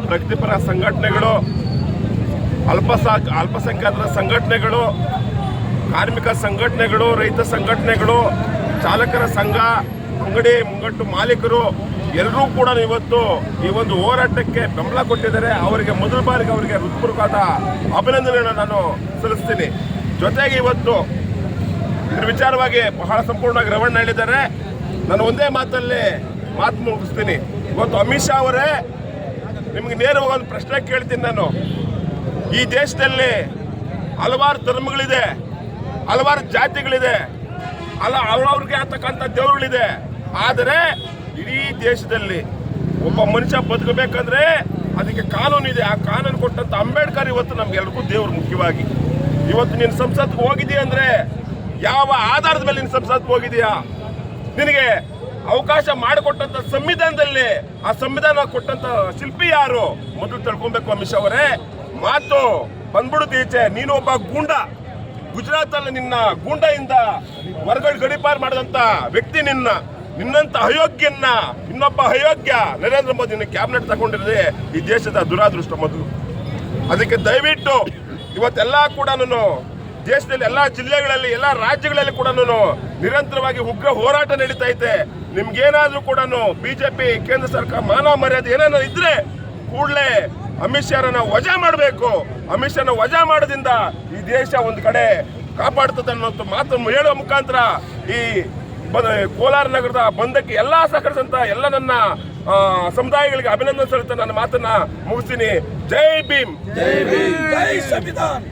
ಪ್ರಗತಿಪರ ಸಂಘಟನೆಗಳು, ಅಲ್ಪಸಂಖ್ಯಾತರ ಸಂಘಟನೆಗಳು, ಕಾರ್ಮಿಕ ಸಂಘಟನೆಗಳು, ರೈತ ಸಂಘಟನೆಗಳು, ಚಾಲಕರ ಸಂಘ, ಅಂಗಡಿ ಮುಂಗಟ್ಟು ಮಾಲೀಕರು ಎಲ್ಲರೂ ಕೂಡ ಇವತ್ತು ಈ ಒಂದು ಹೋರಾಟಕ್ಕೆ ಬೆಂಬಲ ಕೊಟ್ಟಿದ್ದಾರೆ. ಅವರಿಗೆ ಮೊದಲ ಬಾರಿಗೆ ಅವರಿಗೆ ಹೃತ್ಪೂರ್ವಕವಾದ ಅಭಿನಂದನೆಯನ್ನು ನಾನು ಸಲ್ಲಿಸ್ತೀನಿ. ಜೊತೆಗೆ ಇವತ್ತು ಇದ್ರ ವಿಚಾರವಾಗಿ ಬಹಳ ಸಂಪೂರ್ಣವಾಗಿ ರೇವಣ್ಣ ಹೇಳಿದ್ದಾರೆ. ನಾನು ಒಂದೇ ಮಾತಲ್ಲಿ ಮಾತು ಮುಗಿಸ್ತೀನಿ. ಇವತ್ತು ಅಮಿತ್ ಶಾ ಅವರೇ, ನಿಮಗೆ ನೇರವಾಗಿ ಒಂದು ಪ್ರಶ್ನೆ ಕೇಳ್ತೀನಿ ನಾನು. ಈ ದೇಶದಲ್ಲಿ ಹಲವಾರು ಧರ್ಮಗಳಿದೆ, ಹಲವಾರು ಜಾತಿಗಳಿದೆ, ಅವ್ರವ್ರಿಗೆ ಆಗ್ತಕ್ಕಂಥ ದೇವರುಗಳಿದೆ. ಆದರೆ ಇಡೀ ದೇಶದಲ್ಲಿ ಒಬ್ಬ ಮನುಷ್ಯ ಬದುಕಬೇಕಂದ್ರೆ ಅದಕ್ಕೆ ಕಾನೂನು ಇದೆ. ಆ ಕಾನೂನು ಕೊಟ್ಟಂತ ಅಂಬೇಡ್ಕರ್ ಇವತ್ತು ನಮ್ಗೆಲ್ರಿಗೂ ದೇವರು. ಮುಖ್ಯವಾಗಿ ಇವತ್ತು ನೀನು ಸಂಸತ್ಗೆ ಹೋಗಿದೀಯ ಅಂದ್ರೆ ಯಾವ ಆಧಾರದ ಮೇಲೆ ನೀನು ಸಂಸತ್ಗೆ ಹೋಗಿದೀಯಾ? ನಿನಗೆ ಅವಕಾಶ ಮಾಡಿಕೊಟ್ಟಂತ ಸಂವಿಧಾನದಲ್ಲಿ ಆ ಸಂವಿಧಾನ ಕೊಟ್ಟಂತ ಶಿಲ್ಪಿ ಯಾರು ಮೊದಲು ತಿಳ್ಕೊಬೇಕು. ಅಮಿತ್ ಶಾ ಅವರೇ, ಮಾತು ಬಂದ್ಬಿಡುತ್ತೆ ಈಚೆ. ನೀನು ಒಬ್ಬ ಗೂಂಡ, ಗುಜರಾತ್ ಅಲ್ಲಿ ನಿನ್ನ ಗೂಂಡದಿಂದ ಹೊರಗಡೆ ಗಡಿಪಾರು ಮಾಡಿದಂತ ವ್ಯಕ್ತಿ. ನಿನ್ನಂತ ಅಯೋಗ್ಯನ್ನ ಇನ್ನೊಬ್ಬ ಅಯೋಗ್ಯ ನರೇಂದ್ರ ಮೋದಿ ಕ್ಯಾಬಿನೆಟ್ ತಗೊಂಡಿರೋದೇ ಈ ದೇಶದ ದುರಾದೃಷ್ಟ ಮೊದಲು. ಅದಕ್ಕೆ ದಯವಿಟ್ಟು ಇವತ್ತೆಲ್ಲ ಕೂಡ ದೇಶದಲ್ಲಿ ಎಲ್ಲ ಜಿಲ್ಲೆಗಳಲ್ಲಿ, ಎಲ್ಲ ರಾಜ್ಯಗಳಲ್ಲಿ ಕೂಡ ನಿರಂತರವಾಗಿ ಉಗ್ರ ಹೋರಾಟ ನಡೀತಾ ಐತೆ. ನಿಮ್ಗೇನಾದ್ರೂ ಕೂಡ ಬಿಜೆಪಿ ಕೇಂದ್ರ ಸರ್ಕಾರ ಮಾನವ ಮರ್ಯಾದೆ ಏನಾದ್ರು ಇದ್ರೆ ಕೂಡಲೇ ಅಮಿತ್ ಶಾರನ್ನ ವಜಾ ಮಾಡಬೇಕು. ಅಮಿತ್ ಶಾನ ವಜಾ ಮಾಡೋದ್ರಿಂದ ಈ ದೇಶ ಒಂದು ಕಡೆ ಕಾಪಾಡ್ತದೆ ಅನ್ನೋ ಮಾತನ್ನು ಹೇಳುವ ಮುಖಾಂತರ ಈ ಕೋಲಾರ ನಗರದ ಬಂಧಕ್ಕೆ ಎಲ್ಲಾ ಸಹಕರಿಸಿದಂತ ಎಲ್ಲ ನನ್ನ ಸಮುದಾಯಗಳಿಗೆ ಅಭಿನಂದನೆ ಸಲ್ಲಿಸ್ತಾ ನನ್ನ ಮಾತನ್ನ ಮುಗಿಸ್ತೀನಿ. ಜೈ ಭೀಮ್, ಜೈ ಸಂವಿಧಾನ.